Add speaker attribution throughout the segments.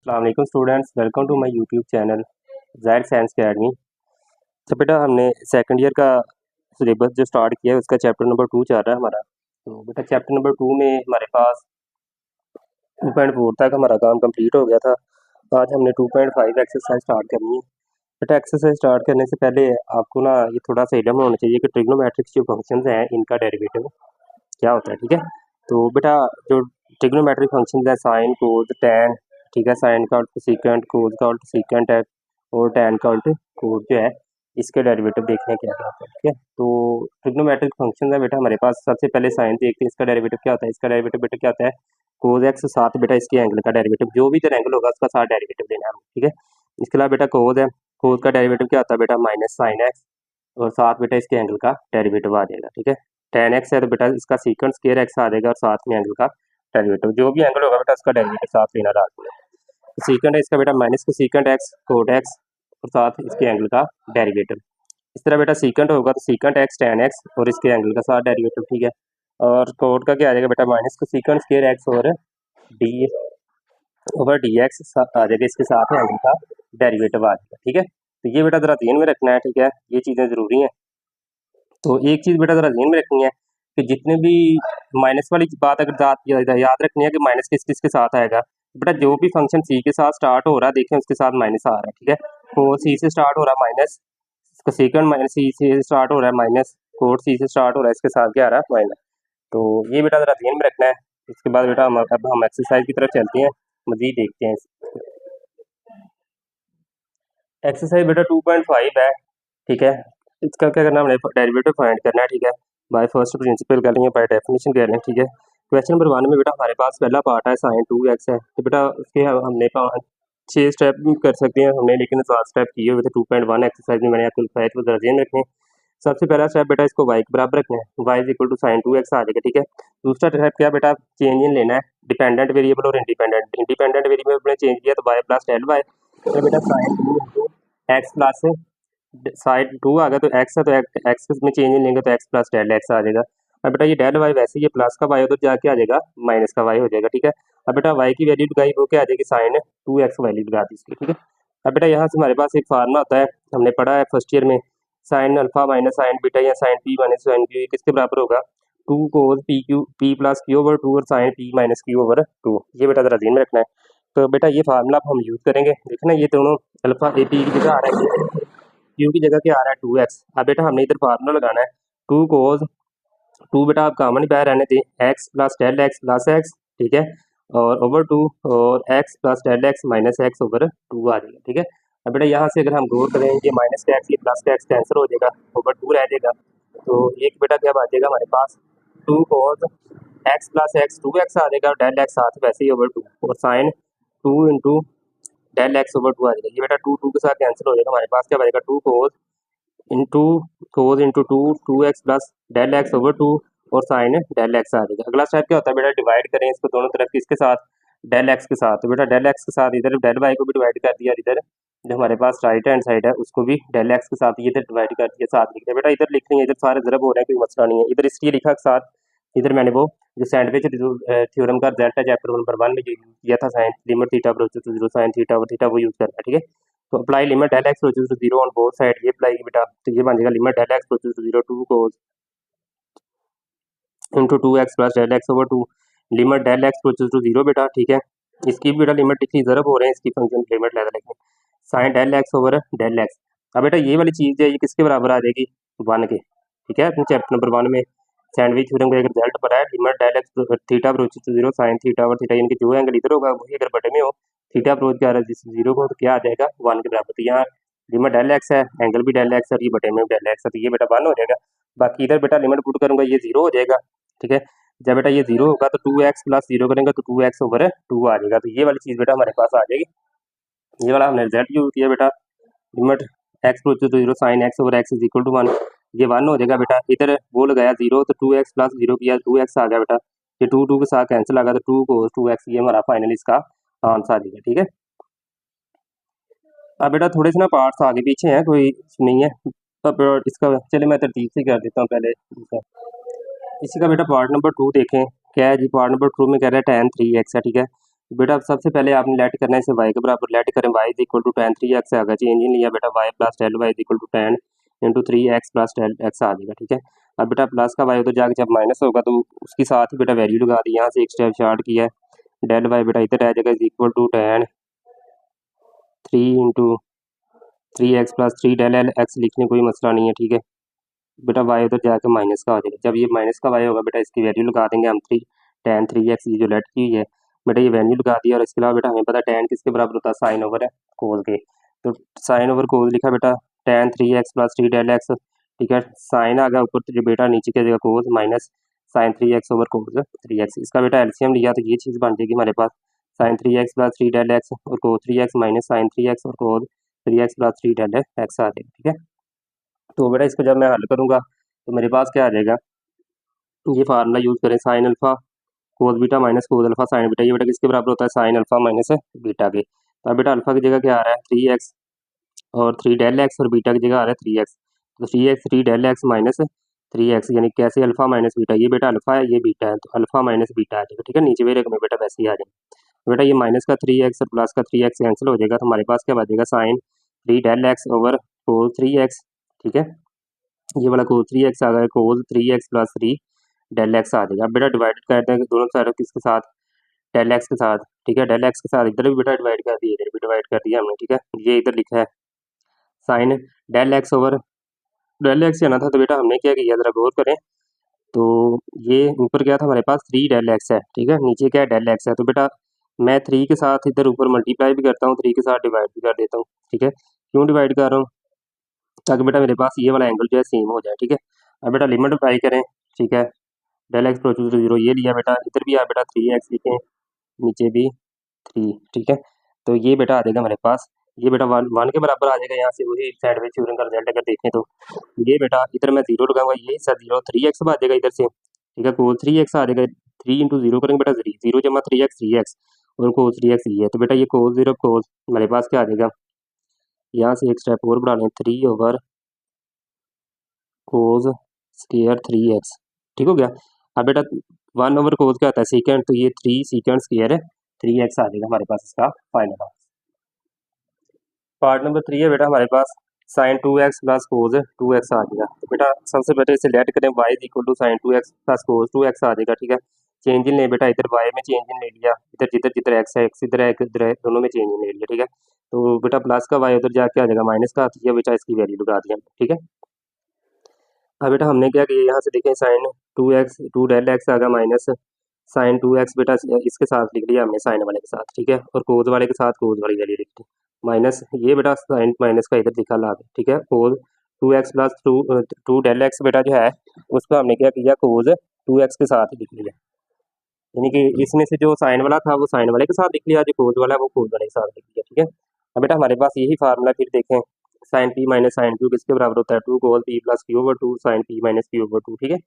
Speaker 1: अस्सलाम वालेकुम students, welcome to my YouTube channel Z science academy. तो बेटा हमने सेकंड ईयर का सिलेबस जो स्टार्ट किया है उसका चैप्टर नंबर 2 चल रहा है हमारा। तो बेटा चैप्टर नंबर 2 में हमारे पास 2.4 तक हमारा काम कंप्लीट हो गया था। आज हमने 2.5 एक्सरसाइज स्टार्ट करनी है। बेटा एक्सरसाइज स्टार्ट करने से पहले आपको ना ये थोड़ा सा इल्म होना चाहिए कि ट्रिग्नोमेट्रिक्स जो फंक्शंस हैं इनका डेरिवेटिव क्या होता है, ठीक है। तो बेटा जो ट्रिग्नोमेट्रिक फंक्शन है साइन कोस टैन, ठीक है, साइन का उल्टा सीकेंट, कोस का उल्टा सीकेंट है और टैन का उल्टा कोस जो है, इसके डेरिवेटिव देखने क्या क्या होता है, ठीक है। तो ट्रिग्नोमेट्रिक फंक्शन है बेटा हमारे पास, सबसे पहले साइन देखते हैं, इसका डेरिवेटिव क्या होता है। इसका डेरिवेटिव बेटा क्या होता है, कोस एक्स साथ बेटा इसके एंगल का डेरिवेटिव, जो भी इधर एंगल होगा उसका साथ डेरिवेटिव देना है हमें, ठीक है। इसके अलावा बेटा कोस है, कोस का डेरिवेटिव क्या होता है बेटा माइनस साइन एक्स और साथ बेटा इसके एंगल का डेरिवेटिव आ जाएगा, ठीक है। टेन एक्स है तो बेटा इसका सीकेंट स्क्वायर एक्स आ जाएगा और साथ में एंगल का डेरिवेटिव, जो भी एंगल होगा बेटा उसका डेरिवेटिव साथ लेना लाजमी है। सीकेंट है इसका बेटा माइनस का सीकेंट एक्स कोट एक्स और साथ इसके एंगल का डेरिवेटिव। इस तरह बेटा सीकेंट होगा तो सीकेंट एक्स टैन एक्स और इसके एंगल का साथ डेरिवेटिव, ठीक है। और कोट का क्या आ जाएगा बेटा माइनस का सीकेंट स्क्वायर एक्स और डी ओवर डी एक्स आ जाएगा, इसके साथ एंगल का डेरिवेटिव आ जाएगा, ठीक है। तो ये बेटा जरा ध्यान में रखना है, ठीक है, ये चीज़ें ज़रूरी हैं। तो एक चीज़ बेटा ज़रा ध्यान में रखनी है कि जितने भी माइनस वाली बात अगर याद रखनी है कि माइनस किस किस के साथ आएगा। बेटा जो भी फंक्शन सी के साथ स्टार्ट हो रहा है देखें उसके साथ माइनस आ रहा है, ठीक है। कोस सी से स्टार्ट हो रहा है माइनस, इसका सेकंड माइनस सी से स्टार्ट हो रहा है माइनस, कोट सी से स्टार्ट हो रहा है इसके साथ क्या आ रहा है माइनस। तो ये बेटा ज़रा ध्यान में रखना है। इसके बाद बेटा अब हम एक्सरसाइज की तरफ चलते हैं, मज़ीद देखते हैं। एक्सरसाइज बेटा 2.5 है, ठीक है। इसका क्या करना है, हमने डेरिवेटिव फाइंड करना है, ठीक है। बाय फर्स्ट प्रिंसिपल कर लेंगे, बाय डेफिनेशन कर लेंगे, ठीक है। क्वेश्चन नंबर 1 में बेटा हमारे पास पहला पार्ट है साइन 2x है, तो बेटा उसके हमने 6 स्टेप कर सकते हैं हमने, लेकिन 7 स्टेप किए हुए थे 2.1 एक्सरसाइज में, मैंने आपको लिखाया तो ज़रा ध्यान रखें। सबसे पहला स्टेप बेटा इसको y के बराबर रखना है, y is equal to sine 2x आ जाएगा, ठीक है। दूसरा स्टेप क्या बेटा, चेंज इन लेना है डिपेंडेंट वेरिएबल और इंडिपेंडेंट वेरिएबल में चेंज किया तो y प्लस डेल वाई, तो बेटा sine 2 into x plus sine 2 आ गया तो x है, तो एक्स में चेंज नहीं लेंगे तो x प्लस डेल एक्स आ जाएगा। अब बेटा ये डेल वाई वैसे ये प्लस का वाई उधर जाके आ जाएगा माइनस का वाई हो जाएगा, ठीक है। अब बेटा y की वैल्यू लगाई वो क्या आ जाएगी, साइन 2x वैल्यू लगा दी इसकी, ठीक है। अब बेटा यहाँ से हमारे पास एक फार्मूला होता है, हमने पढ़ा है फर्स्ट ईयर में, sine alpha minus sine beta या sine P minus sine Q किसके बराबर होगा, 2 cos P plus Q over 2 और sine P minus Q over 2। ये बेटा जरा ध्यान में रखना है। तो बेटा ये फार्मूला अब हम यूज़ करेंगे, देखना ये दोनों अल्फा ए पी की जगह आ रहा है, क्यू की जगह क्या आ रहा है 2x। अब बेटा हमने इधर फार्मूला लगाना है 2 कोस 2 बेटा आप कॉमन बाहर रहने दें, X plus del x plus X, ठीक है, और ओवर 2 और X plus del x minus X over 2 आ जाएगा, ठीक है। अब बेटा यहाँ से अगर हम गौर करें ये माइनस का एक्स ये प्लस का एक्स कैंसिल हो जाएगा, ओवर 2 रह जाएगा। तो एक बेटा क्या बच जाएगा हमारे पास 2 cos X plus X 2x आ जाएगा, डेल एक्स साथ वैसे ही ओवर 2 और sine 2 into del x over 2 आ जाएगा। ये बेटा 2 के साथ कैंसिल हो जाएगा, हमारे पास क्या बचेगा 2 cos into cos into 2 X plus del x over 2 और साइन डेल एक्स आ जाएगा। अगला स्टेप क्या होता है बेटा, डिवाइड करें इसको दोनों तरफ किसके साथ, डेल एक्स के साथ। तो बेटा डेल एक्स के साथ इधर डेल वाई को भी डिवाइड कर दिया, इधर जो हमारे पास राइट हैंड साइड है उसको भी डेल एक्स के साथ ये इधर डिवाइड कर दिया, साथ लिख दिया। बेटा इधर लिख रही है, इधर सारे ज़रब हो रहे हैं, कोई मसला नहीं है। इधर इसलिए लिखा साथ, इधर मैंने वो जो सैंडविच थ्योरम का रिजल्ट है चैप्टर नंबर 1 में जो यूज़ किया था, sine limit theta approaches to zero sine theta और थीटा, वो यूज़ करना है, ठीक है। तो apply limit del X approaches to zero on both side, ये अप्लाई की बेटा, तो ये बन जाएगा limit del X approaches to zero 2 cos into 2x plus del x over 2 limit del X approaches to zero बेटा, ठीक है। इसकी भी बेटा लिमिट लिखनी ज़रब हो रहे हैं, इसकी फंक्शन लिमिट लेकर लिखनी sine del x over del X. अब बेटा ये वाली चीज़ है ये किसके बराबर आ जाएगी, 1 के, ठीक है। अपने चैप्टर नंबर 1 में सैंडविच थ्योरम का एक रिजल्ट पढ़ा है, limit del X theta approaches to zero sine theta over theta, इनके जो एंगल इधर होगा वही अगर बटे में हो, थीटा अप्रोच क्या आ रहा है जिस जीरो को, तो क्या आ जाएगा 1 के बराबर। तो यहाँ लिमिट डेल एक्स है, एंगल भी डेल एक्स और ये बटे में डेल एक्स है, तो ये बेटा 1 हो जाएगा। बाकी इधर बेटा लिमिट पुट करूँगा ये 0 हो जाएगा, ठीक है। जब बेटा ये 0 होगा तो 2x प्लस 0 करेंगे तो 2x ओवर 2 आ जाएगा। तो ये वाली चीज़ बेटा हमारे पास आ जाएगी, ये वाला हमने रिजल्ट यूज किया बेटा, limit X approaches to zero sine X over X is equal to 1, ये 1 हो जाएगा बेटा। इधर वो लगाया 0 तो 2x प्लस 0 किया 2x आ गया बेटा, ये 2 के साथ कैंसिल आ गया तो 2 कोस 2x, ये हमारा फाइनल इसका आंसर आ जाएगा, ठीक है। अब बेटा थोड़े से ना पार्ट्स आगे पीछे हैं, कोई नहीं है, अब इसका चलिए मैं तरतीब से कर देता हूँ पहले इसी का बेटा पार्ट नंबर 2 देखें क्या है जी। पार्ट नंबर 2 में कह रहा है tan 3x है, ठीक है। बेटा सबसे पहले आपने लेट करना है इसे वाई के बराबर लेट करें, Y is equal to ten 3x आएगा, चेंज इन लिया बेटा Y plus del Y is equal to 10 into 3x plus del X आ जाएगा, ठीक है। अब बेटा प्लस का वाई उधर जाके जब माइनस होगा तो उसके साथ ही बेटा वैल्यू लगा दी, यहाँ से एक स्टेप शार्ट किया, डेल वाई बेटा इधर आ जाएगा is equal to 10 3 into 3x plus 3 del L X लिखने कोई मसला नहीं है, ठीक है। बेटा वाई उधर जाकर माइनस का आ जाएगा, जब ये माइनस का वाई होगा बेटा इसकी वैल्यू लगा देंगे हम 3 ये जो लेट की हुई है बेटा ये वैल्यू लगा दिया, और इसके अलावा बेटा हमें पता है tan किसके बराबर होता है, साइन ओवर है कोस के, तो साइन ओवर कोस लिखा बेटा tan 3x plus 3 del x, ठीक है। साइन आ गया ऊपर तो जो बेटा नीचे की जगह cos minus sine 3x over cos 3x, इसका बेटा एलसीएम लिया तो ये चीज़ बन जाएगी हमारे पास sine 3x plus 3 del x और cos 3x minus sine 3x और cos 3x plus 3 del X आ जाएगा, ठीक है। तो बेटा इसको जब मैं हल करूँगा तो मेरे पास क्या आ जाएगा, ये फार्मूला यूज़ करें sine alpha cos beta minus cos alpha sign beta, ये बेटा किसके बराबर होता है साइन अल्फा माइनस बीटा के। तो अब बेटा अल्फा की जगह क्या आ रहा है 3x और 3 डेल एक्स, और बीटा की जगह आ रहा है 3x, तो 3x 3 del x minus 3x, यानी कैसे अल्फा माइनस बीटा, ये बेटा अल्फा है ये बीटा है, तो अल्फा माइनस बीटा आ जाएगा, ठीक है। नीचे मेरे में बेटा वैसे ही आ जाएगा बेटा, ये माइनस का 3x और प्लस का 3x कैंसिल हो जाएगा, तो हमारे पास क्या बचेगा sign 3 del x over cos 3x, ठीक है। ये वाला कोस 3x आ गया, कोस 3x प्लस 3 डेल एक्स आ जाएगा। अब बेटा डिवाइड करते हैं दोनों साइड किसके साथ, डेल एक्स के साथ, ठीक है। डेल एक्स के साथ इधर भी बेटा डिवाइड कर दिया, इधर भी डिवाइड कर दिया हमने, ठीक है। ये इधर लिखा है sine del x over del x आना था, तो बेटा हमने क्या किया जरा गौर करें, तो ये ऊपर क्या था हमारे पास 3 डेल एक्स है, ठीक है, नीचे क्या है डेल एक्स है, तो बेटा मैं 3 के साथ इधर ऊपर मल्टीप्लाई भी करता हूँ, 3 के साथ डिवाइड भी कर देता हूँ, ठीक है। क्यों डिवाइड कर रहा हूँ, ताकि बेटा मेरे पास ये वाला एंगल जो है सेम हो जाए, ठीक है। अब बेटा लिमिट अप्लाई करें, ठीक है, डेल एक्स प्रोचूज टू जीरो, ये लिया बेटा, इधर भी आ बेटा 3x लिखें, नीचे भी 3, ठीक है। तो ये बेटा आ जाएगा हमारे पास, ये बेटा वन के बराबर आ जाएगा, यहाँ से वही सैंडविच थ्योरम का रिजल्ट अगर देखें तो ये बेटा इधर मैं जीरो लगाऊंगा, ये हिस्सा जीरो 3x आ जाएगा इधर से, ठीक है। कोस 3x आ जाएगा, 3 इंटू जीरो करेंगे बेटा जीरो जमा 3x और कोस 3x ये है, तो बेटा ये कोस जीरो कोस हमारे पास क्या आ जाएगा, यहाँ से एक स्टेप और बढ़ा लें 3 ओवर कोस स्केयर 3x, ठीक हो गया। अब बेटा 1 ओवर कोस क्या होता है सीकेंड, तो ये 3 सीकेंड स्केयर है 3x आ जाएगा हमारे पास इसका फाइनल। पार्ट नंबर 3 है बेटा हमारे पास sign 2x plus cos 2x आ जाएगा, तो बेटा सबसे पहले इसे लेट करें y is equal to sine 2x plus cos 2x आ जाएगा, ठीक है। चेंज इन ले बेटा, इधर y में चेंज इन ले लिया, इधर जिधर जिधर x है x इधर है इधर है, दोनों में चेंज इन ले लिया, ठीक है। तो बेटा प्लस का y उधर जाके आ जाएगा माइनस का, तो ये बेटा इसकी वैल्यू लगा दिया, ठीक है। अब बेटा हमने क्या किया, यहाँ से देखें साइन 2x 2 डेल एक्स आ गया माइनस साइन 2x बेटा इसके साथ लिख लिया हमने साइन वाले के साथ, ठीक है, और कोस वाले के साथ कोस वाली वैल्यू लिख दी माइनस, ये बेटा साइन माइनस का इधर लिखा ला दे, ठीक है। Cos 2x plus two del x बेटा जो है उसका हमने क्या किया कोस 2x के साथ लिख लिया, यानी कि इसमें से जो साइन वाला था वो साइन वाले के साथ लिख लिया, जो कोस वाला है वो कोस वाले के साथ लिख लिया, ठीक है। अब बेटा हमारे पास यही फार्मूला फिर देखें sine P minus sine Q किसके बराबर होता है 2 cos P plus Q over 2 sine P minus Q over 2, ठीक है।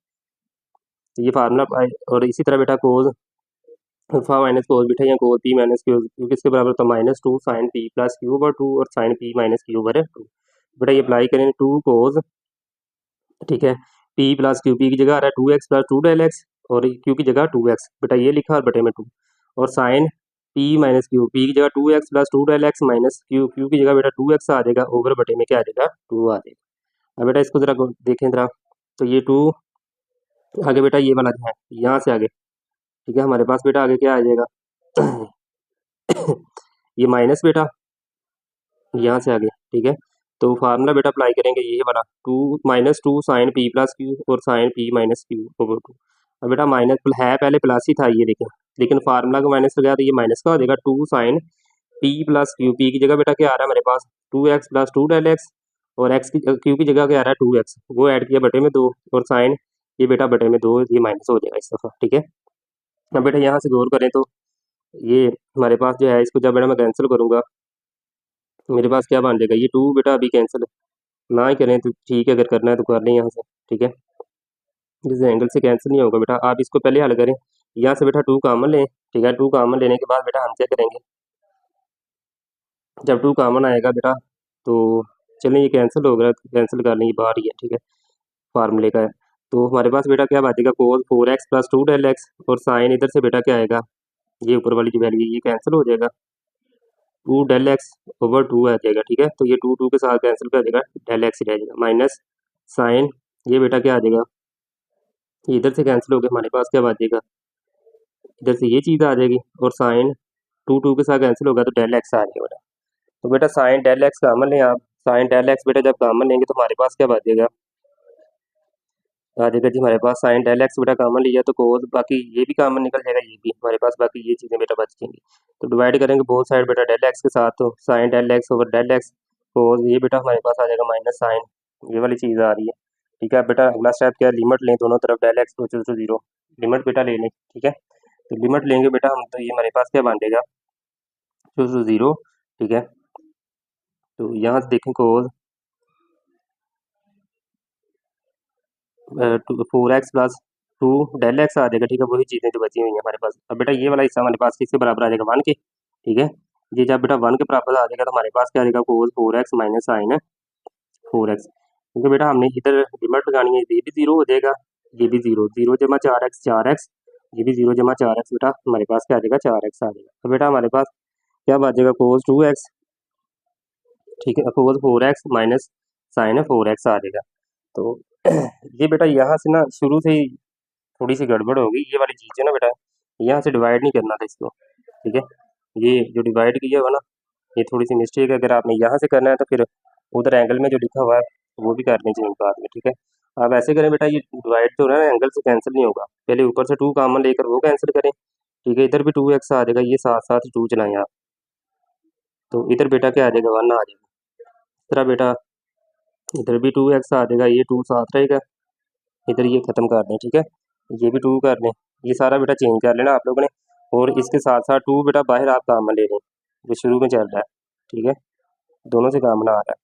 Speaker 1: तो ये फार्मूला और इसी तरह बेटा कोस अल्फा माइनस कोस बीटा या कोस पी माइनस क्यू किसके बराबर होता है -2 sine p plus Q over 2 और sine P minus Q over 2, बेटा ये अप्लाई करें 2 कोस, ठीक है, पी प्लस क्यू, पी की जगह आ रहा है 2x प्लस 2 डेल एक्स और क्यू की जगह 2x बेटा ये लिखा और बटे में 2, और sine P minus q, p की जगह 2x plus 2 del x minus q, q की जगह बेटा 2x आ जाएगा ओवर बटे में क्या आ जाएगा 2 आ जाएगा। अब बेटा इसको जरा देखें जरा, तो ये 2 आगे बेटा ये वाला जो है यहाँ से आगे, ठीक है, हमारे पास बेटा आगे क्या आ जाएगा ये माइनस बेटा यहाँ से आगे, ठीक है। तो फार्मूला बेटा अप्लाई करेंगे ये वाला 2 साइन पी प्लस क्यू और sine P minus Q over 2। अब बेटा माइनस है पहले प्लस ही था ये देखें, लेकिन फार्मूला का माइनस हो गया तो ये माइनस का हो जाएगा 2 sine p plus q, p की जगह बेटा क्या आ रहा है हमारे पास 2x प्लस 2 डेल एक्स और एक्स की क्यू की जगह क्या आ रहा है 2x, वो ऐड किया बटे में 2 और साइन ये बेटा बटे में 2, ये माइनस हो जाएगा इस दफ़ा, ठीक है। अब बेटा यहाँ से गौर करें तो ये हमारे पास जो है इसको जब बेटा मैं कैंसिल करूँगा तो मेरे पास क्या बन जाएगा, ये 2 बेटा अभी कैंसिल ना ही करें तो ठीक है, अगर करना है तो कर लें यहाँ से, ठीक है। जिस एंगल से कैंसिल नहीं होगा बेटा, आप इसको पहले हल करें, यहाँ से बेटा 2 कॉमन लें, ठीक है। 2 कॉमन लेने के बाद बेटा हम क्या करेंगे, जब 2 कॉमन आएगा बेटा तो चलें ये कैंसिल हो गया, कैंसिल कर लें, ये बाहर ही है, ठीक है, फार्मूले का है। तो हमारे पास बेटा क्या बचेगा कोस 4x प्लस 2 डेल एक्स और साइन इधर से बेटा क्या आएगा ये ऊपर वाली जो वैल्यू ये कैंसिल हो जाएगा, 2 del x/2 आ जाएगा, ठीक है। तो ये 2 के साथ कैंसिल कर देगा, del x ही रह जाएगा, माइनस साइन ये बेटा क्या आ जाएगा, ये इधर से कैंसिल हो गया, हमारे पास क्या बचेगा, इधर से ये चीज़ आ जाएगी, और साइन 2 के साथ कैंसिल होगा तो del x आ जाएगा बेटा। तो बेटा साइन del x कामन लें आप, साइन del x बेटा जब कामन लेंगे तो हमारे पास क्या बचेगा, आ जाएगा जी हमारे पास साइन del x बेटा कामन लिया तो कोस, बाकी ये भी कामन निकल जाएगा, ये भी हमारे पास बाकी ये चीज़ें बेटा बच जाएंगी। तो डिवाइड करेंगे बोथ साइड बेटा del x के साथ, तो sine del x over del x cos, ये बेटा हमारे पास आ जाएगा माइनस साइन, ये वाली चीज़ आ रही है, ठीक है। बेटा अगला स्टेप क्या है, लिमिट लें दोनों तरफ del x goes to 0, limit बेटा ले लें, ठीक है। तो लिमिट लेंगे बेटा हम, तो ये हमारे पास क्या बन जाएगा, गोज़ टू 0, ठीक है। तो यहाँ से देखें कोस 4x प्लस 2 del x आ जाएगा, ठीक है। वही चीज़ें जो बची हुई हैं हमारे पास। अब बेटा ये वाला हिस्सा हमारे पास किसके बराबर आ जाएगा, 1 के, ठीक है। ये जब बेटा 1 के बराबर आ जाएगा तो हमारे पास क्या आ जाएगा, कोस 4x माइनस साइन है 4x, क्योंकि बेटा हमने इधर लिमिट लगानी है, ये भी 0 हो जाएगा, ये भी 0, 0 जमा 4x 4x, ये भी 0 जमा 4x, बेटा हमारे पास क्या आ जाएगा, 4x आ जाएगा। तो बेटा हमारे पास क्या बच जाएगा, कोस 2x, ठीक है, कोस 4x माइनस साइन है 4x आ जाएगा। तो ये बेटा यहाँ से ना शुरू से ही थोड़ी सी गड़बड़ होगी, ये वाली चीज़ है ना बेटा, यहाँ से डिवाइड नहीं करना था इसको, ठीक है। ये जो डिवाइड किया हुआ ना, ये थोड़ी सी मिस्टेक है, अगर आपने यहाँ से करना है तो फिर उधर एंगल में जो लिखा हुआ है वो भी करनी चाहिए बाद में, ठीक है। आप ऐसे करें बेटा, ये डिवाइड जो है ना एंगल से कैंसिल नहीं होगा, पहले ऊपर से 2 कॉमन लेकर वो कैंसिल करें, ठीक है। इधर भी 2x आ जाएगा, ये साथ साथ 2 चलाएं आप, तो इधर बेटा क्या आ जाएगा, 1 आ जाएगा। इस तरह बेटा इधर भी 2x आ जाएगा, ये 2 साथ रहेगा, इधर ये खत्म कर दें, ठीक है। ये भी 2 कर लें, ये सारा बेटा चेंज कर लेना आप लोगों ने, और इसके साथ साथ 2 बेटा बाहर आप कॉमन ले लें, जो शुरू में चल रहा है, ठीक है, दोनों से कॉमन आ रहा है,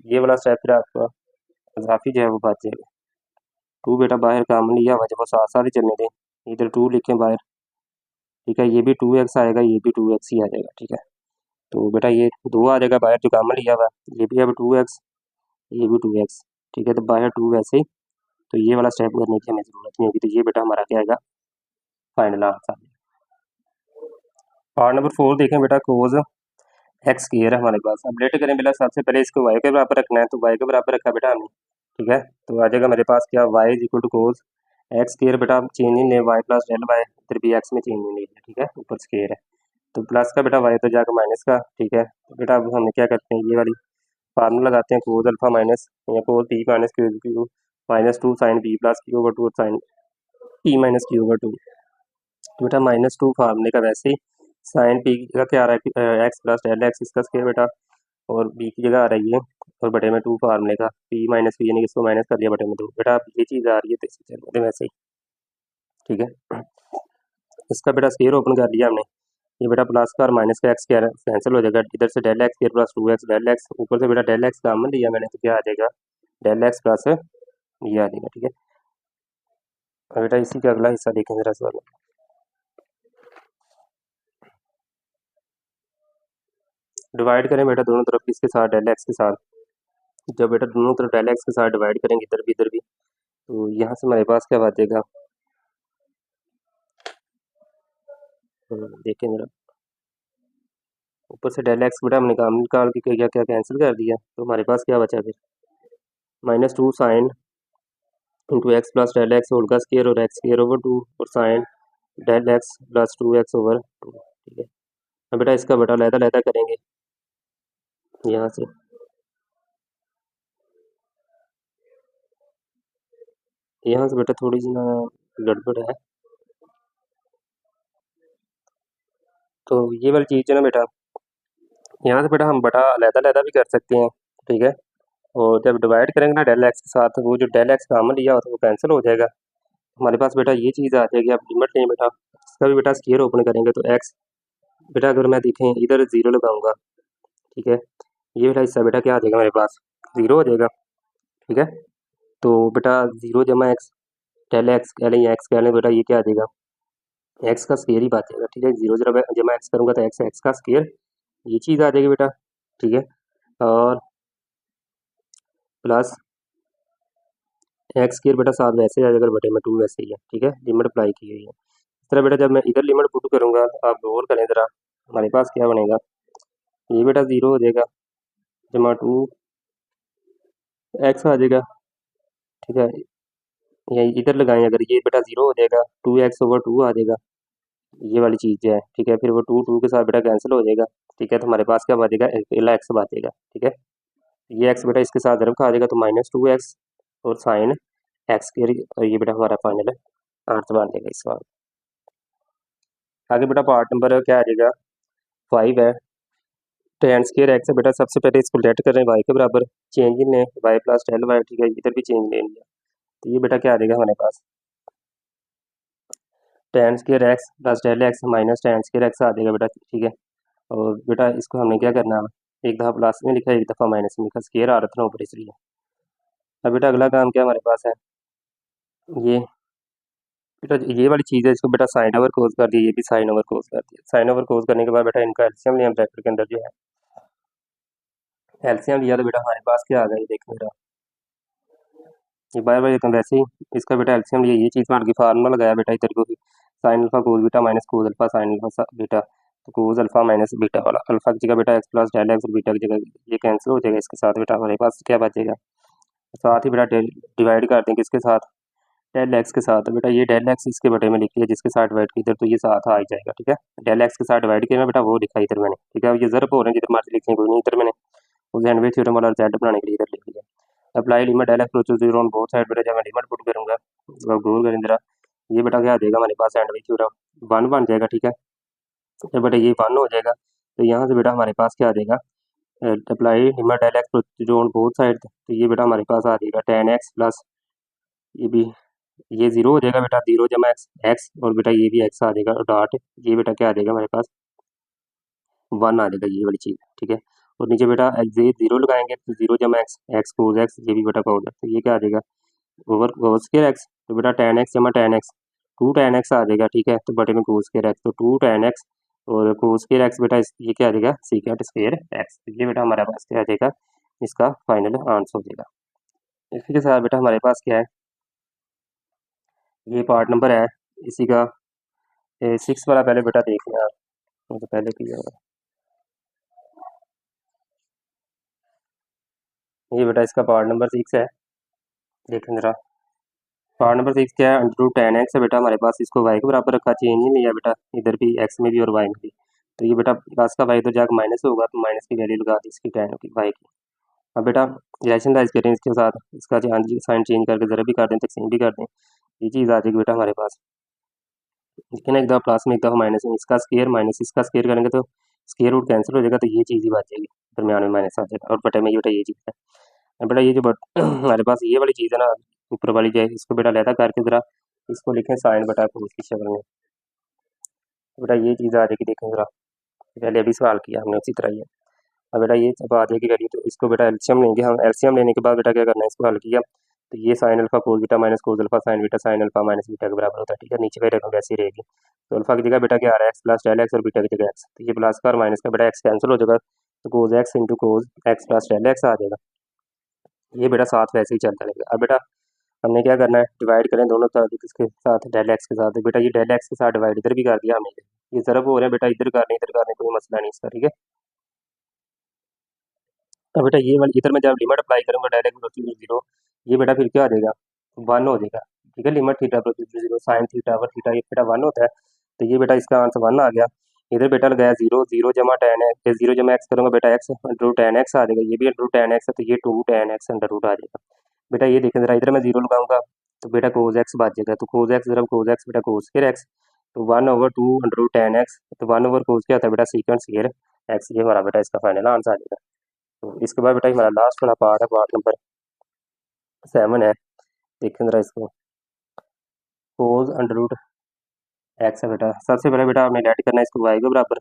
Speaker 1: ये वाला स्टेप फिर आपका काफ़ी जो है वो बच जाएगा। 2 बेटा बाहर कॉमन लिया हुआ, जब वो साथ साथ ही चलने दें, इधर 2 लिखें बाहर, ठीक है। ये भी 2x आएगा, ये भी 2x ही आ जाएगा, ठीक है। तो बेटा ये 2 आ जाएगा बाहर जो कॉमन लिया हुआ, ये भी अब 2x, ये भी 2x, ठीक है। तो बाहर 2 वैसे ही, तो ये वाला स्टेप करने की हमें ज़रूरत नहीं होगी, तो ये बेटा हमारा क्या आएगा, फाइनल आंसर। पार्ट नंबर 4 देखें बेटा, कोज एक्स स्क्वायर है हमारे पास। अब लेट करें बेटा, सबसे पहले इसको y के बराबर रखना है, तो y के बराबर रखा बेटा हमने, ठीक है। तो आ जाएगा मेरे पास क्या, y is equal to cos x square, बेटा चेंज इन है y प्लस डेल y, इधर भी x में चेंज इन है, ठीक है, ऊपर स्क्वायर है, तो प्लस का बेटा y तो जाकर माइनस का, ठीक है। तो बेटा अब हम क्या करते हैं, ये वाली फार्मूला लगाते हैं, कोज अल्फा माइनस या cos p minus q minus 2 sine p plus Q over 2 sine p minus Q over 2। तो बेटा -2 फार्मूले का वैसे ही साइन पी का क्या आ रहा है, एक्स प्लस डेल एक्स, इसका स्क्वायर बेटा, और बी की जगह आ रही है और बटे में 2 फार्मूले का पी माइनस पी, यानी कि इसको माइनस कर दिया बटे में 2, बेटा अब ये चीज़ आ रही है तो इसे चल रहे वैसे ही, ठीक है। इसका बेटा स्क्वायर ओपन कर लिया हमने, ये बेटा प्लस का और माइनस का एक्स कैंसिल हो जाएगा, इधर से del x square plus 2x del x, ऊपर से बेटा डेल एक्स कॉमन लिया मैंने, तो क्या आ जाएगा, डेल एक्स प्लस ये आ जाएगा, ठीक है। और बेटा इसी का अगला हिस्सा देखें जरा सवाल, डिवाइड करें बेटा दोनों तरफ किसके साथ, डेल एक्स के साथ। जब बेटा दोनों तरफ डेल एक्स के साथ डिवाइड करेंगे, इधर भी, तो यहाँ से हमारे पास क्या बचेगा, देखें जरा, ऊपर से डेल एक्स बेटा हमने काम निकाल के क्या क्या कैंसिल कर दिया, तो हमारे पास क्या बचा फिर, -2 sine into x plus del x whole का स्क्वायर और एक्स स्क्वायर ओवर 2 और sine del x plus 2x over 2, ठीक है। अब बेटा इसका बेटा लहदा करेंगे यहाँ से, यहाँ से बेटा थोड़ी सी ना गड़बड़ है, तो ये वाली चीज़ है ना बेटा, यहाँ से बेटा हम बटा लहदा भी कर सकते हैं, ठीक है। और जब डिवाइड करेंगे ना डेल एक्स के साथ, वो जो डेल एक्स कॉमन लिया होता है वो कैंसिल हो जाएगा, हमारे पास बेटा ये चीज़ आ जाएगी। आप लिमिट लें बेटा, इसका भी बेटा स्क्वायर ओपन करेंगे तो एक्स बेटा, अगर मैं देखें इधर 0 लगाऊंगा, ठीक है, ये बेटा हिस्सा बेटा क्या आ जाएगा मेरे पास, 0 हो जाएगा, ठीक है। तो बेटा 0 जमा एक्स डेल एक्स कह लें या एक्स कह लें बेटा, ये क्या आ जाएगा, एक्स का स्क्वायर ही बात है, ठीक है। 0 जमा एक्स करूँगा तो एक्स एक्स का स्क्वायर, ये चीज़ आ जाएगी बेटा, ठीक है। और प्लस एक्स स्क्वायर बेटा साथ वैसे आ जाएगा, बटे में 2 वैसे ही है, ठीक है, लिमिट अप्लाई की हुई है। तरह बेटा जब मैं इधर लिमिट पुट करूँगा, आप गौर करें ज़रा, हमारे पास क्या बनेगा, ये बेटा 0 हो जाएगा, जमा 2x आ जाएगा, ठीक है। यही इधर लगाएं, अगर ये बेटा 0 हो जाएगा, 2x/2 आ जाएगा, ये वाली चीज़ जो है, ठीक है। फिर वो 2 के साथ बेटा कैंसिल हो जाएगा, ठीक है। तो हमारे पास क्या बचेगा, अकेला x बचेगा, ठीक है। ये x बेटा इसके साथ ज़रब खा जाएगा, तो -2x और साइन x और ये बेटा हमारा फाइनल आंसर बन जाएगा इस सवाल। आगे बेटा पार्ट नंबर क्या आ जाएगा, 5 है। tan स्क्वायर x है बेटा, सबसे पहले इसको लेट कर रहे हैं y के बराबर, change in y plus del y, ठीक है। इधर भी चेंज ले लिया, तो ये बेटा क्या आ जाएगा हमारे पास, tan square x plus del x minus tan square x आ जाएगा बेटा, ठीक है। और बेटा इसको हमने क्या करना है, एक दफ़ा प्लस में लिखा, एक दफ़ा माइनस में लिखा, स्क्वायर आ रहा था ना ऊपर, इसलिए। अब बेटा अगला काम क्या हमारे पास है, ये बेटा ये वाली चीज़ है, इसको बेटा साइन ओवर कोस कर दिया, ये भी साइन ओवर कोस कर दिया। साइन ओवर कोस करने के बाद बेटा इनका एलसीएम लिया ब्रैकेट के अंदर जो है, एलसीएम लिया, तो बेटा हमारे पास क्या आ गया, ये देखो बेटा, ये बार बार वैसे ही इसका बेटा एलसीएम लिया, ये चीज़ मान के फार्मूला लगाया बेटा इधर को, sine alpha cos beta minus cos alpha sine alpha beta, तो कोस अल्फा माइनस बीटा वाला, अल्फा की जगह बेटा एक्स प्लस डेल एक्स और बीटा की जगह ये कैंसिल हो जाएगा, इसके साथ बेटा हमारे पास क्या बचेगा, साथ ही बेटा डिवाइड कर दें किसके साथ, डेल एक्स के साथ। तो बेटा ये डेल एक्स इसके बटे में लिख लिया, जिसके साथ डिवाइड की इधर, तो ये साथ आ ही जाएगा, ठीक है। डेल एक्स के साथ डिवाइड किया ना बेटा, वो लिखा इधर मैंने, ठीक है। ये ज़रब हो रहे हैं, जिधर मर्जी लिखने कोई नहीं, इधर मैंने उस हैंडवेज थ्योरम वाला जेड बनाने के लिए इधर लिख लिया। Apply limit del x to 0 on both side, बेटा जब मैं लिमिट पुट करूँगा, तो गौर करें जरा, ये बेटा क्या आ जाएगा हमारे पास, हैंडवेज थ्योरम 1 बन जाएगा, ठीक है। जब बेटा ये 1 हो जाएगा, तो यहाँ से बेटा हमारे पास क्या आ जाएगा, apply limit del x to 0 on both side, तो ये बेटा हमारे पास आ जाएगा tan x प्लस ये भी, ये 0 हो जाएगा बेटा, 0 जमा एक्स एक्स, और बेटा ये भी एक्स आ जाएगा डॉट, ये बेटा क्या आ जाएगा हमारे पास, 1 आ जाएगा, ये वाली चीज़, ठीक है। और नीचे बेटा ये 0 लगाएंगे, तो 0 जमा एक्स एक्स कोस एक्स, ये भी बेटा कोस एक्स, तो ये क्या आ जाएगा, ओवर कोस स्क्वायर एक्स, तो बेटा tan x जमा tan x 2 tan x आ जाएगा, ठीक है। तो बटे में कोस स्क्वायर एक्स, तो 2 tan x और कोस स्क्वायर एक्स बेटा ये क्या आ जाएगा, सीकेंट स्क्वायर एक्स, तो ये बेटा हमारे पास क्या आ जाएगा, इसका फाइनल आंसर हो जाएगा। इसी के साथ बेटा हमारे पास क्या है, ये पार्ट नंबर है इसी का 6 वाला, पहले बेटा देख लें आप, वो तो पहले किया हुआ है। ये बेटा इसका पार्ट नंबर 6 है, देखें जरा। पार्ट नंबर 6 क्या है, अंडर रूट tan x है बेटा हमारे पास, इसको y के बराबर रखा, चेंज नहीं लिया बेटा, इधर भी x में भी और y में भी। तो ये बेटा प्लस का y तो जाकर माइनस होगा, तो माइनस की वैल्यू लगा दी इसकी tan की y की। अब बेटा रैशनलाइज करें इसके साथ, इसका साइन चेंज करके ज़रा भी कर दें, तकसीम भी कर दें, ये चीज़ आ जाएगी बेटा हमारे पास, ठीक है ना। एक दफ़ा प्लस में एक दफ़ा माइनस में, इसका स्क्वायर माइनस इसका स्क्वायर करेंगे तो स्क्वायर रूट कैंसिल हो जाएगा, तो ये चीज़ ही बच जाएगी, दरमियान में माइनस आ जाएगा, और बटे में ये बेटा ये चीज़ है। अब बेटा ये जो हमारे पास ये वाली चीज़ है ना, ऊपर वाली जो है, इसको बेटा लहदा करके ज़रा इसको लिखें साइन बटा कोस की शक्ल में, तो बेटा ये चीज़ आ जाएगी, देखें ज़रा, पहले अभी सवाल किया हमने उसी तरह ही है। अब बेटा ये जब आ जाएगी वैल्यू, तो इसको बेटा एलसीएम लेंगे हम, एलसीएम लेने के बाद बेटा क्या करना है, इसको हल किया, तो ये sine alpha cos beta minus cos alpha sign beta sine alpha minus beta के बराबर होता है, ठीक है। नीचे का रकम वैसे ही रहेगी, तो अल्फा की जगह बेटा क्या आ रहा है, एक्स प्लस डेल एक्स, और बीटा की जगह एक्स, तो ये प्लस का और माइनस का बेटा एक्स कैंसिल हो जाएगा, तो cos X into cos X plus del X आ जाएगा, ये बेटा साथ वैसे ही चलता रहेगा। अब बेटा हमने क्या करना है, डिवाइड करें दोनों तरफ किसके साथ, डेल एक्स के साथ, तो बेटा ये डेल एक्स के साथ डिवाइड इधर भी कर दिया हमने, ये ज़रब हो रहे हैं बेटा, इधर करने कोई मसला नहीं इसका, ठीक है। तो बेटा ये वाली इधर मैं जब लिमिट अप्लाई करूँगा डायरेक्ट प्रोसीजर 0, ये बेटा फिर क्या हो जाएगा, 1 हो जाएगा, ठीक है। Limit theta procedure 0 sign theta और थीटा ये बेटा 1 होता है, तो ये बेटा इसका आंसर 1 आ गया। इधर बेटा लगाया 0 0 जमा tan x, 0 जमा x करूँगा बेटा x under root tan x आ जाएगा, ये भी अंडर रूट tan x है, तो ये 2 tan x अंडर रूट आ जाएगा। बेटा ये देखें जरा, इधर मैं 0 लगाऊंगा, तो बेटा कोस एक्स बच जाएगा, तो कोस एक्स जरा कोस एक्स बेटा कोस स्क्वायर एक्स, तो 1/2 अंडर रूट tan x, तो 1 ओवर कोस क्या होता है बेटा सीकेंट स्क्वायर एक्स, ये हमारा बेटा इसका फाइनल आंसर आ जाएगा। तो इसके बाद बेटा हमारा लास्ट वाला पार्ट है, पार्ट नंबर 7 है, देखें जरा इसको, कोस अंडर रूट एक्स है बेटा, सबसे पहले बेटा हमें लेट करना है इसको वाई के बराबर,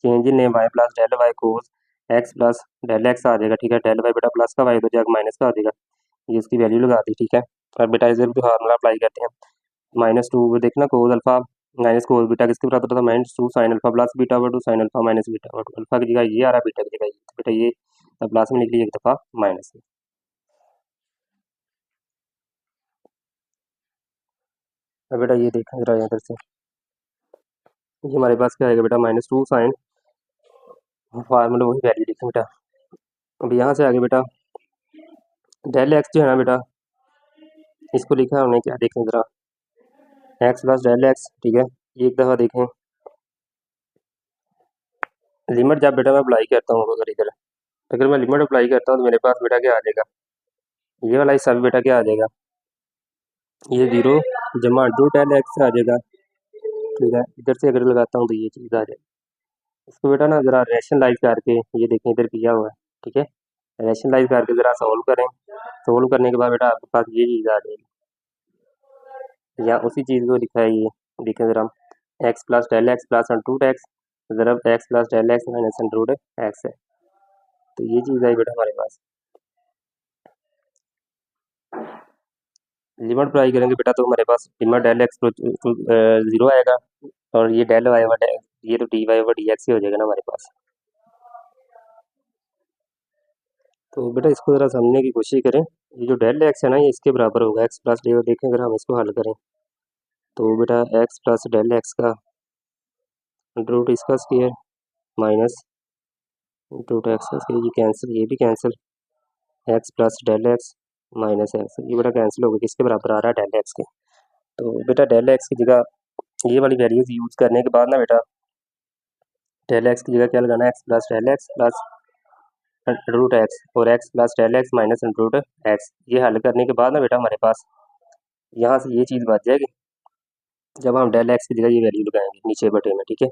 Speaker 1: change in name Y plus del Y cos X plus del X आ जाएगा, ठीक है। डेल वाई बेटा प्लस का वाई तो जाकर माइनस का आ जाएगा, ये इसकी वैल्यू लगा दी, ठीक है। और बेटा इधर भी फार्मूला अप्लाई करते हैं, -2 देखना cos alpha minus cos beta किसके बराबर होता है, -2 sine alpha plus beta by two sine alpha minus beta by two, alpha की जगह ये आ रहा है, बीटा की जगह ये, तो बेटा ये प्लस में निकली, एक दफ़ा माइनस में। अब बेटा ये देखा जरा इधर से, ये हमारे पास क्या आएगा बेटा -2 साइन, फार्मूला वही वैल्यू लिखें बेटा। अब यहाँ से आगे बेटा डेल एक्स जो है ना बेटा, इसको लिखा हमने क्या, देखें ज़रा, एक्स प्लस डेल एक्स, ठीक है। ये एक दफ़ा देखें, लिमिट जब बेटा मैं अप्लाई करता हूँ, अगर मैं लिमिट अप्लाई करता हूँ तो मेरे पास बेटा क्या आ जाएगा, ये वाला हिस्सा भी बेटा क्या आ जाएगा, ये 0 जमा डेल एक्स आ जाएगा, ठीक है। इधर से अगर लगाता हूँ तो ये चीज़ आ जाएगी। इसको बेटा ना ज़रा रैशनलाइज करके, ये देखें इधर किया हुआ है, ठीक है। रैशनलाइज करके ज़रा सॉल्व करें, सॉल्व करने के बाद बेटा आपके पास ये चीज़ आ जाएगी, या उसी चीज़ को लिखा है ये, देखें ज़रा, X plus del x plus under X, ज़रा X plus del x minus under X है, तो ये चीज़ आई बेटा हमारे पास। लिमिट अप्लाई करेंगे बेटा तो हमारे पास लिमिट डेल एक्स तो 0 आएगा, और ये डेल वाई ओवर ये तो D Y over D X ही हो जाएगा ना हमारे पास। तो बेटा इसको ज़रा समझने की कोशिश करें, ये जो डेल एक्स है ना, ये इसके बराबर होगा एक्स प्लस डी, देखें अगर हम इसको हल करें तो बेटा एक्स प्लस डेल एक्स का अंडर रूट इसका स्क्वायर माइनस रूट एक्स का स्क्वायर, ये कैंसिल, ये भी cancel, x plus del x minus x, ये बेटा कैंसिल होगा, किसके बराबर आ रहा है, डेल एक्स के। तो बेटा डेल एक्स की जगह ये वाली वैल्यूज यूज़ करने के बाद ना बेटा, डेल एक्स की जगह क्या लगाना है, X plus del x plus root x, और X plus del x minus root x, ये हल करने के बाद ना बेटा हमारे पास यहाँ से ये चीज़ बच जाएगी, जब हम डेल एक्स की जगह ये वैल्यू लगाएंगे नीचे बटे में, ठीक है।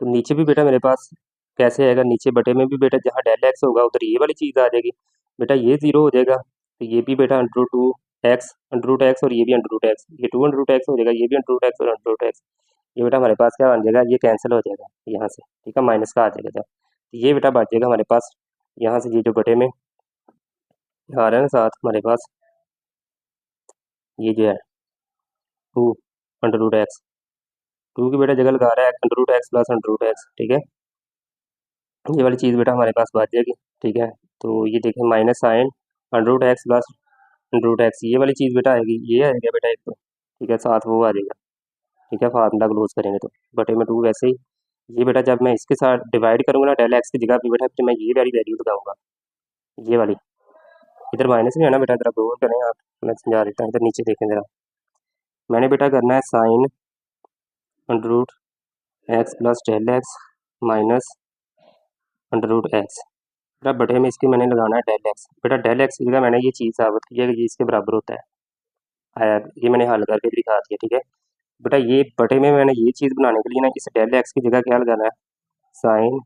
Speaker 1: तो नीचे भी बेटा मेरे पास कैसे आएगा, नीचे बटे में भी बेटा जहाँ डेल एक्स होगा उधर ये वाली चीज़ आ जाएगी, बेटा ये 0 हो जाएगा, तो ये भी बेटा अंडर रूट एक्स और ये भी अंडर रूट एक्स, ये 2 अंडर रूट एक्स हो जाएगा, ये भी अंडर रूट एक्स और अंडर रूट एक्स, ये बेटा हमारे पास क्या बन जाएगा, ये कैंसिल हो जाएगा यहाँ से, ठीक है, माइनस का आ जाएगा जब, तो ये बेटा बच जाएगा हमारे पास यहाँ से, ये जो बटे में आ रहा है ना साथ हमारे पास, ये जो है 2 अंडर रूट एक्स, 2 की बेटा जगह लगा रहा है under root x plus under root x, ठीक है। ये वाली चीज़ बेटा हमारे पास बच जाएगी, ठीक है। तो ये देखें minus sine under root x plus under root x, ये वाली चीज़ बेटा आएगी, ये आएगा बेटा एक तो, ठीक है, साथ वो आ जाएगा, ठीक है, फार्मूला क्लोज करेंगे तो बटे में 2 वैसे ही, ये बेटा जब मैं इसके साथ डिवाइड करूँगा ना डेल एक्स की जगह पे बेटा, फिर मैं ये वाली वैल्यू लगाऊंगा, ये वाली, इधर माइनस नहीं है ना बेटा, ज़रा गौर करें आप, मैं समझा देता हूँ, इधर नीचे देखें ज़रा, मैंने बेटा करना है sine under root x plus del x minus under root x, बेटा बटे में इसके मैंने लगाना है डेल एक्स, बेटा डेल एक्स की जगह मैंने ये चीज़ साबित की है कि ये इसके बराबर होता है, आया, ये मैंने हल करके भी दिखा दिया, ठीक है। बेटा ये बटे में मैंने ये चीज़ बनाने के लिए ना इस डेल एक्स की जगह क्या लगाना है, sine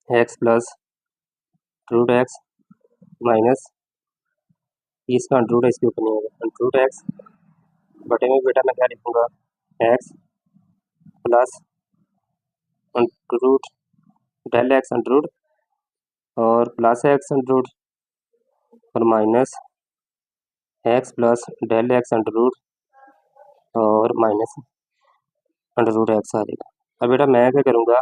Speaker 1: x plus root x minus, इसका अंडर रूट इसके ऊपर नहीं होगा, अंडर रूट एक्स बटे में बेटा मैं क्या लिखूँगा, x plus under root del x under root और प्लस एक्स अंडर रूट और minus x plus del x under root और माइनस अंडर रूट एक्स आ जाएगा। अब बेटा मैं क्या करूँगा,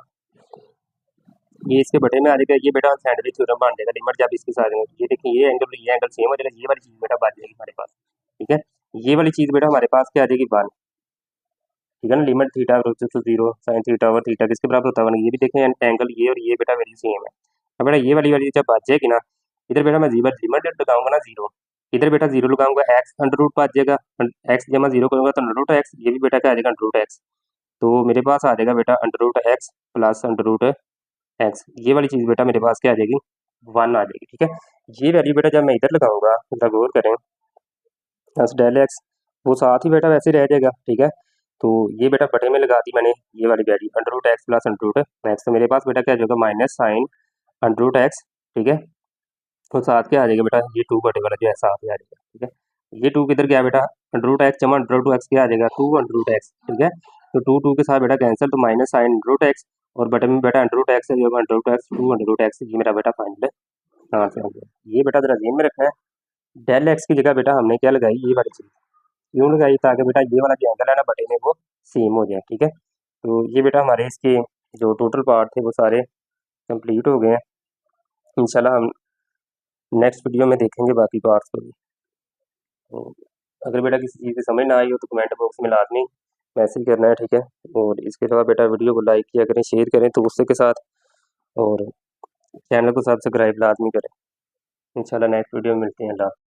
Speaker 1: ये इसके बटे में आ जाएगा, ये बेटा सैंडविच थ्योरम बन जाएगा, लिमिट जब इसके साथ ये देखिए ये एंगल सेम हो जाएगा, ये वाली चीज़ बेटा बच जाएगी हमारे पास, ठीक है। ये वाली चीज़ बेटा हमारे पास क्या आ जाएगी, 1, ठीक है ना, लिमिट थीटा तो 0 साइन थीटा ओवर थीटा किसके बराबर होता है 1, ये भी देखें एंगल ये और ये बेटा वैल्यू सेम है। अब बेटा ये वाली जब बच जाएगी ना, इधर बेटा मैं लिमिट लगाऊंगा ना 0, इधर बेटा 0 लगाऊंगा, एक्स अंडर रूट बच जाएगा, एक्स जमा 0 करूंगा तो अंडर रूट एक्स, ये भी बेटा क्या आ जाएगा अंडर रूट एक्स, तो मेरे पास आ जाएगा बेटा under root x plus under root x, ये वाली चीज़ बेटा मेरे पास क्या आ जाएगी, 1 आ जाएगी, ठीक है। ये वैल्यू बेटा जब मैं इधर लगाऊंगा, जरा गौर करें, प्लस डेल एक्स वो साथ ही बेटा वैसे रह जाएगा, ठीक है। तो ये बेटा बटे में लगा दी मैंने ये वाली value under root x plus under root x, तो मेरे पास बेटा क्या जाएगा minus sine under root x, ठीक है, तो साथ क्या आ जाएगा बेटा, ये 2 बटे वाला जो है साथ ही आ जाएगा, ठीक है। ये 2 किधर गया बेटा, अंडर रूट एक्स जमा अंडर रूट एक्स क्या आ जाएगा 2 अंडर रूट एक्स, ठीक है। तो 2 के साथ बेटा कैंसिल, तो minus sine under root x और बटे में बेटा अंडर रूट एक्स है जो under root x 2 under root x, ये मेरा बेटा फाइनल आंसर हो गया। ये बेटा जरा ध्यान में रखना है, डेल एक्स की जगह बेटा हमने क्या लगाई, ये वाली चीज़ क्यों लगाई, ताकि बेटा ये वाला जो एंगल है ना बटे में वो सेम हो जाए, ठीक है। तो ये बेटा हमारे इसके जो टोटल पार्ट थे वो सारे कंप्लीट हो गए हैं, इंशाल्लाह हम नेक्स्ट वीडियो में देखेंगे बाकी पार्ट्स को भी। तो अगर बेटा किसी चीज़ की समझ ना आई हो तो कमेंट बॉक्स में लाजमी मैसेज करना है, ठीक है। और इसके अलावा बेटा वीडियो को लाइक किया करें, शेयर करें दोस्तों के साथ, और चैनल को सब्सक्राइब लाजमी करें। इंशाल्लाह नेक्स्ट वीडियो में मिलते हैं। अल्लाह।